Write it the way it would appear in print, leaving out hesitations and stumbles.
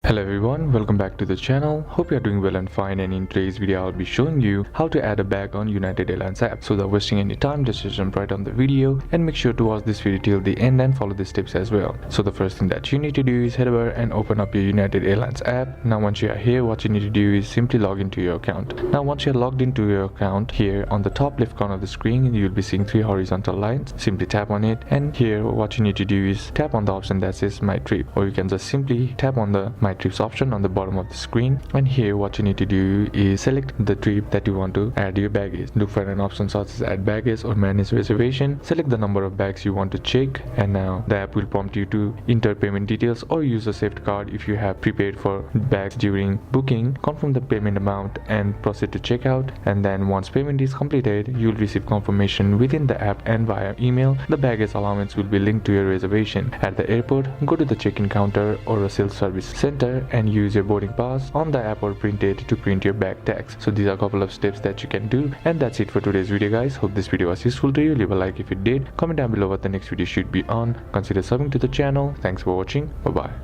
Hello everyone, welcome back to the channel. Hope you are doing well and fine, and in today's video I'll be showing you how to add a bag on United Airlines app. So without wasting any time, just jump right on the video and make sure to watch this video till the end and follow the steps as well. So the first thing that you need to do is head over and open up your United Airlines app. Now once you are here, what you need to do is simply log into your account. Now once you're logged into your account, here on the top left corner of the screen you'll be seeing three horizontal lines. Simply tap on it, and here what you need to do is tap on the option that says My Trip, or you can just simply tap on the My Trips option on the bottom of the screen, and here what you need to do is select the trip that you want to add your baggage. Look for an option such as add baggage or manage reservation. Select the number of bags you want to check, and now the app will prompt you to enter payment details or use a safety card if you have prepaid for bags during booking. Confirm the payment amount and proceed to checkout, and then once payment is completed you'll receive confirmation within the app and via email. The baggage allowance will be linked to your reservation. At the airport, go to the check-in counter or a self-service center and use your boarding pass on the app or print it to print your bag tags. So these are a couple of steps that you can do, and that's it for today's video guys. Hope this video was useful to you. Leave a like if it did, comment down below what the next video should be on, consider subbing to the channel. Thanks for watching, bye bye.